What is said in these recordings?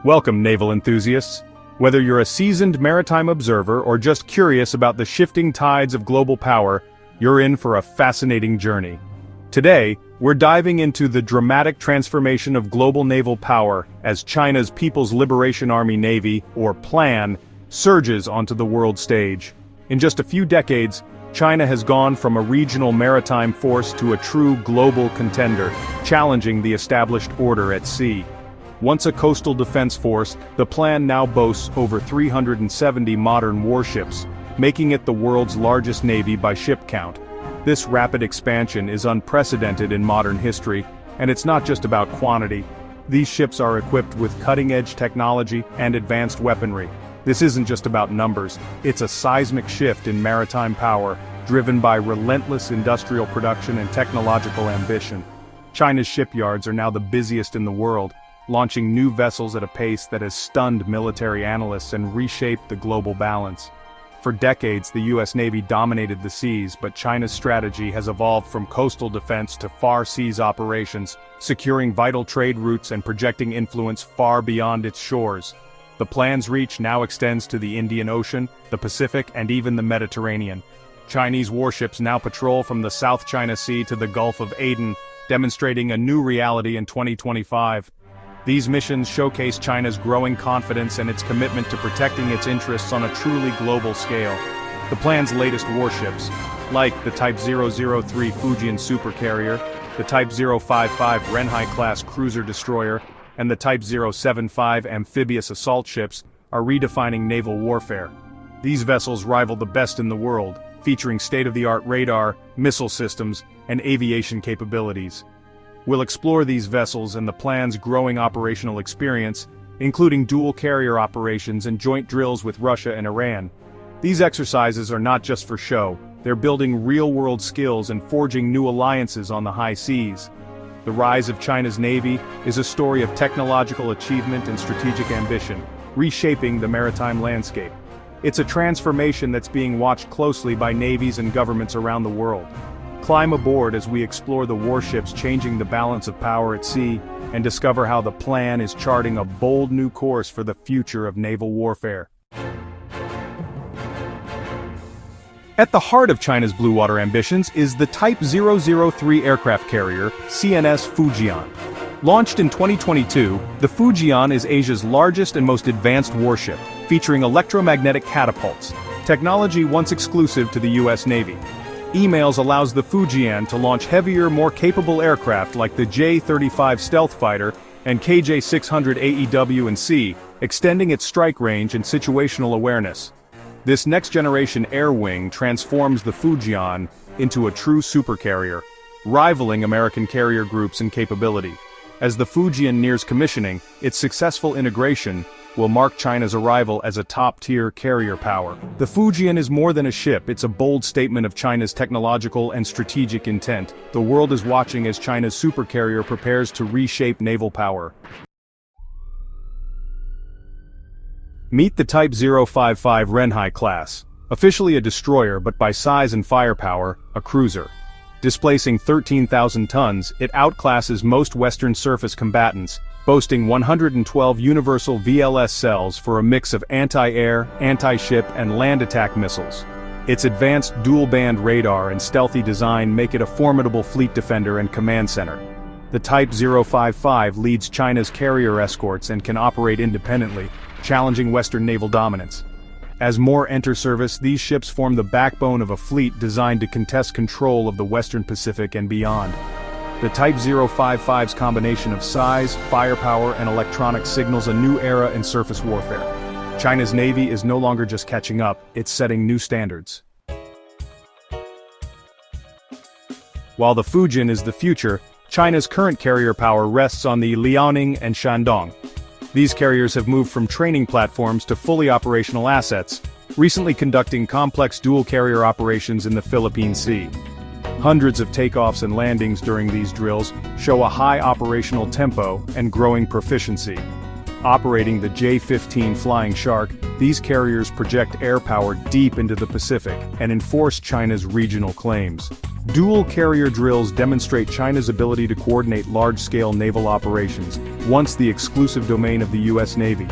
Welcome, naval enthusiasts. Whether you're a seasoned maritime observer or just curious about the shifting tides of global power, you're in for a fascinating journey. Today, we're diving into the dramatic transformation of global naval power as China's People's Liberation Army Navy, or PLAN, surges onto the world stage. In just a few decades, China has gone from a regional maritime force to a true global contender, challenging the established order at sea. Once a coastal defense force, the PLAN now boasts over 370 modern warships, making it the world's largest navy by ship count. This rapid expansion is unprecedented in modern history, and it's not just about quantity. These ships are equipped with cutting-edge technology and advanced weaponry. This isn't just about numbers, it's a seismic shift in maritime power, driven by relentless industrial production and technological ambition. China's shipyards are now the busiest in the world, launching new vessels at a pace that has stunned military analysts and reshaped the global balance. For decades, the US Navy dominated the seas, but China's strategy has evolved from coastal defense to far seas operations, securing vital trade routes and projecting influence far beyond its shores. The PLAN's reach now extends to the Indian Ocean, the Pacific, and even the Mediterranean. Chinese warships now patrol from the South China Sea to the Gulf of Aden, demonstrating a new reality in 2025. These missions showcase China's growing confidence and its commitment to protecting its interests on a truly global scale. The PLAN's latest warships, like the Type 003 Fujian Supercarrier, the Type 055 Renhai-class cruiser-destroyer, and the Type 075 Amphibious assault ships, are redefining naval warfare. These vessels rival the best in the world, featuring state-of-the-art radar, missile systems, and aviation capabilities. We'll explore these vessels and the PLAN's growing operational experience, including dual-carrier operations and joint drills with Russia and Iran. These exercises are not just for show, they're building real-world skills and forging new alliances on the high seas. The rise of China's Navy is a story of technological achievement and strategic ambition, reshaping the maritime landscape. It's a transformation that's being watched closely by navies and governments around the world. Climb aboard as we explore the warships changing the balance of power at sea, and discover how the PLAN is charting a bold new course for the future of naval warfare. At the heart of China's blue water ambitions is the Type 003 aircraft carrier, CNS Fujian. Launched in 2022, the Fujian is Asia's largest and most advanced warship, featuring electromagnetic catapults, technology once exclusive to the US Navy. Emails allows the Fujian to launch heavier, more capable aircraft like the J-35 stealth fighter and KJ-600 AEW&C, extending its strike range and situational awareness. This next-generation air wing transforms the Fujian into a true supercarrier, rivaling American carrier groups in capability. As the Fujian nears commissioning, its successful integration will mark China's arrival as a top-tier carrier power. The Fujian is more than a ship, it's a bold statement of China's technological and strategic intent. The world is watching as China's supercarrier prepares to reshape naval power. Meet the Type 055 Renhai class, officially a destroyer but by size and firepower, a cruiser. Displacing 13,000 tons, it outclasses most Western surface combatants, boasting 112 universal VLS cells for a mix of anti-air, anti-ship, and land attack missiles. Its advanced dual-band radar and stealthy design make it a formidable fleet defender and command center. The Type 055 leads China's carrier escorts and can operate independently, challenging Western naval dominance. As more enter service, these ships form the backbone of a fleet designed to contest control of the Western Pacific and beyond. The Type 055's combination of size, firepower, and electronics signals a new era in surface warfare. China's Navy is no longer just catching up, it's setting new standards. While the Fujian is the future, China's current carrier power rests on the Liaoning and Shandong. These carriers have moved from training platforms to fully operational assets, recently conducting complex dual-carrier operations in the Philippine Sea. Hundreds of takeoffs and landings during these drills show a high operational tempo and growing proficiency. Operating the J-15 Flying Shark, these carriers project air power deep into the Pacific and enforce China's regional claims. Dual carrier drills demonstrate China's ability to coordinate large-scale naval operations, once the exclusive domain of the U.S. Navy.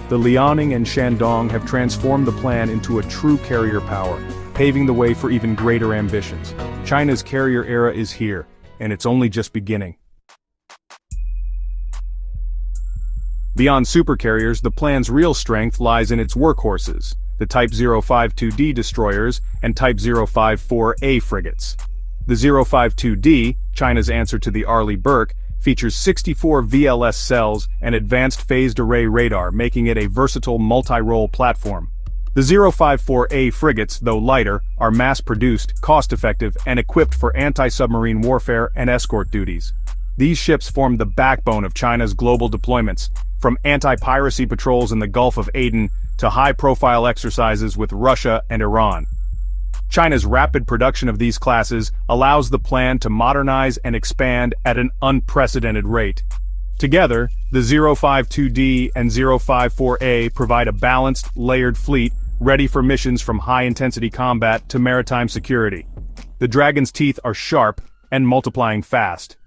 The Liaoning and Shandong have transformed the plan into a true carrier power, paving the way for even greater ambitions. China's carrier era is here, and it's only just beginning. Beyond supercarriers, the plan's real strength lies in its workhorses, the Type 052D destroyers and Type 054A frigates. The 052D, China's answer to the Arleigh Burke, features 64 VLS cells and advanced phased array radar, making it a versatile multi-role platform. The 054A frigates, though lighter, are mass-produced, cost-effective, and equipped for anti-submarine warfare and escort duties. These ships form the backbone of China's global deployments, from anti-piracy patrols in the Gulf of Aden to high-profile exercises with Russia and Iran. China's rapid production of these classes allows the plan to modernize and expand at an unprecedented rate. Together, the 052D and 054A provide a balanced, layered fleet ready for missions from high-intensity combat to maritime security. The Dragon's teeth are sharp and multiplying fast.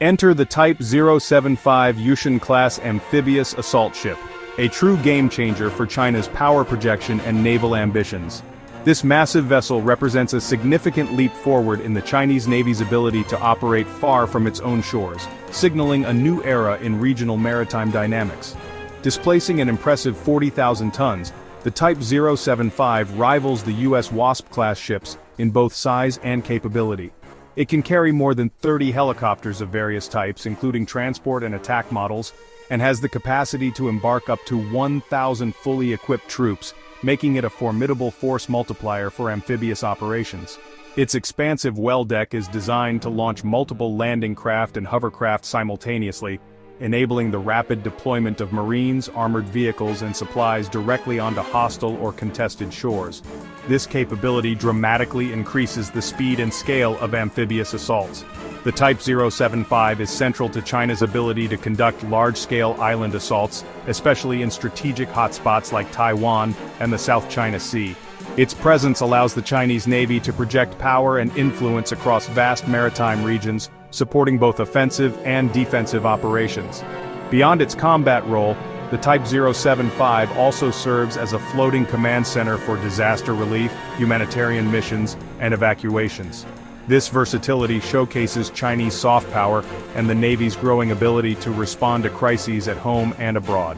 Enter the Type 075 Yushan-class amphibious assault ship, a true game-changer for China's power projection and naval ambitions. This massive vessel represents a significant leap forward in the Chinese Navy's ability to operate far from its own shores, signaling a new era in regional maritime dynamics. Displacing an impressive 40,000 tons, the Type 075 rivals the U.S. Wasp-class ships in both size and capability. It can carry more than 30 helicopters of various types, including transport and attack models, and has the capacity to embark up to 1,000 fully equipped troops, making it a formidable force multiplier for amphibious operations. Its expansive well deck is designed to launch multiple landing craft and hovercraft simultaneously, enabling the rapid deployment of marines, armored vehicles, and supplies directly onto hostile or contested shores. This capability dramatically increases the speed and scale of amphibious assaults. The Type 075 is central to China's ability to conduct large-scale island assaults, especially in strategic hotspots like Taiwan and the South China Sea. Its presence allows the Chinese Navy to project power and influence across vast maritime regions, supporting both offensive and defensive operations. Beyond its combat role, the Type 075 also serves as a floating command center for disaster relief, humanitarian missions, and evacuations. This versatility showcases Chinese soft power and the Navy's growing ability to respond to crises at home and abroad.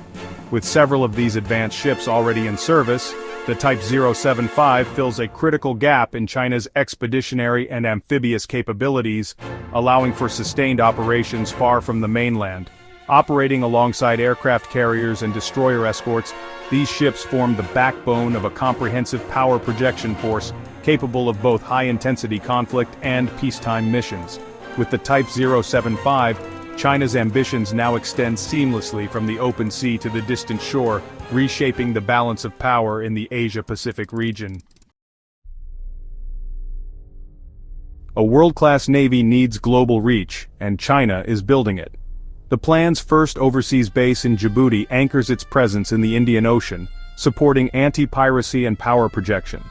With several of these advanced ships already in service, the Type 075 fills a critical gap in China's expeditionary and amphibious capabilities, allowing for sustained operations far from the mainland. Operating alongside aircraft carriers and destroyer escorts, these ships form the backbone of a comprehensive power projection force capable of both high-intensity conflict and peacetime missions. With the Type 075, China's ambitions now extend seamlessly from the open sea to the distant shore, reshaping the balance of power in the Asia-Pacific region. A world-class Navy needs global reach, and China is building it. The plan's first overseas base in Djibouti anchors its presence in the Indian Ocean, supporting anti-piracy and power projection.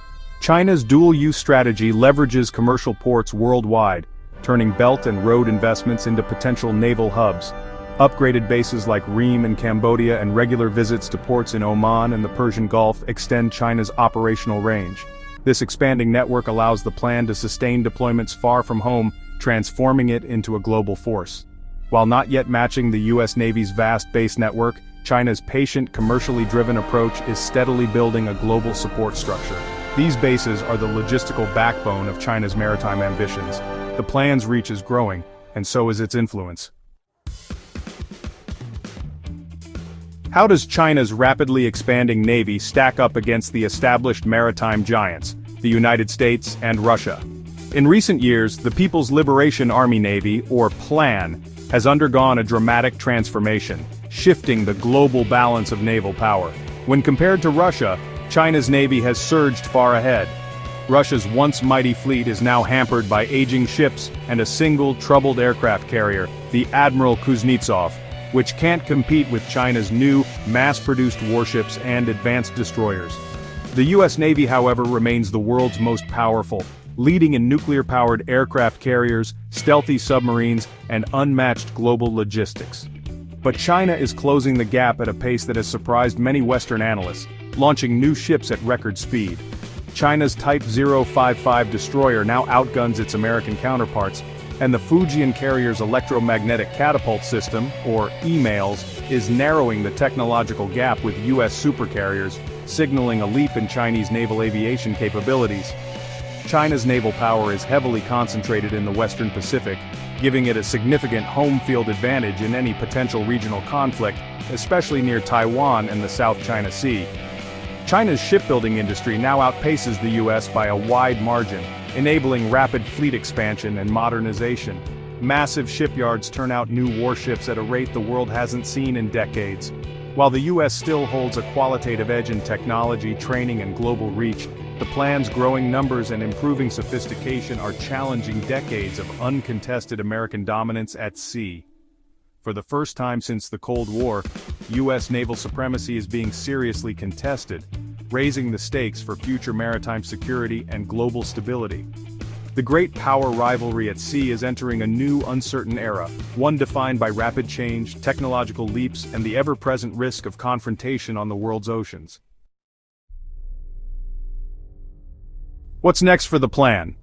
China's dual-use strategy leverages commercial ports worldwide, turning belt and road investments into potential naval hubs. Upgraded bases like Ream in Cambodia and regular visits to ports in Oman and the Persian Gulf extend China's operational range. This expanding network allows the plan to sustain deployments far from home, transforming it into a global force. While not yet matching the U.S. Navy's vast base network, China's patient, commercially driven approach is steadily building a global support structure. These bases are the logistical backbone of China's maritime ambitions. The plan's reach is growing, and so is its influence. How does China's rapidly expanding navy stack up against the established maritime giants, the United States and Russia? In recent years, the People's Liberation Army Navy, or PLAN, has undergone a dramatic transformation, shifting the global balance of naval power. When compared to Russia, China's navy has surged far ahead. Russia's once mighty fleet is now hampered by aging ships and a single troubled aircraft carrier, the Admiral Kuznetsov, which can't compete with China's new, mass-produced warships and advanced destroyers. The U.S. Navy, however, remains the world's most powerful, leading in nuclear-powered aircraft carriers, stealthy submarines, and unmatched global logistics. But China is closing the gap at a pace that has surprised many Western analysts, launching new ships at record speed. China's Type 055 destroyer now outguns its American counterparts, and the Fujian carrier's electromagnetic catapult system, or EMALS, is narrowing the technological gap with U.S. supercarriers, signaling a leap in Chinese naval aviation capabilities. China's naval power is heavily concentrated in the Western Pacific, giving it a significant home field advantage in any potential regional conflict, especially near Taiwan and the South China Sea. China's shipbuilding industry now outpaces the U.S. by a wide margin, enabling rapid fleet expansion and modernization. Massive shipyards turn out new warships at a rate the world hasn't seen in decades. While the U.S. still holds a qualitative edge in technology, training, and global reach, the plan's growing numbers and improving sophistication are challenging decades of uncontested American dominance at sea. For the first time since the Cold War, U.S. naval supremacy is being seriously contested, raising the stakes for future maritime security and global stability. The great power rivalry at sea is entering a new, uncertain era, one defined by rapid change, technological leaps, and the ever-present risk of confrontation on the world's oceans. What's next for the plan?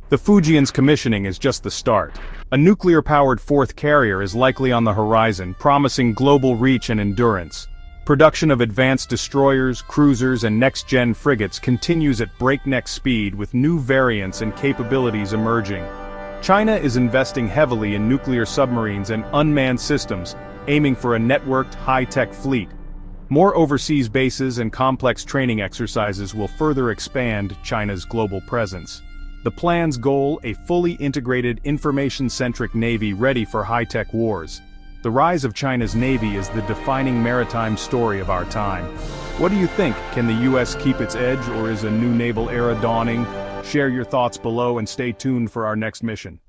The Fujian's commissioning is just the start. A nuclear-powered fourth carrier is likely on the horizon, promising global reach and endurance. Production of advanced destroyers, cruisers, and next-gen frigates continues at breakneck speed with new variants and capabilities emerging. China is investing heavily in nuclear submarines and unmanned systems, aiming for a networked, high-tech fleet. More overseas bases and complex training exercises will further expand China's global presence. The plan's goal: a fully integrated, information-centric navy ready for high-tech wars. The rise of China's navy is the defining maritime story of our time. What do you think? Can the U.S. keep its edge, or is a new naval era dawning? Share your thoughts below and stay tuned for our next mission.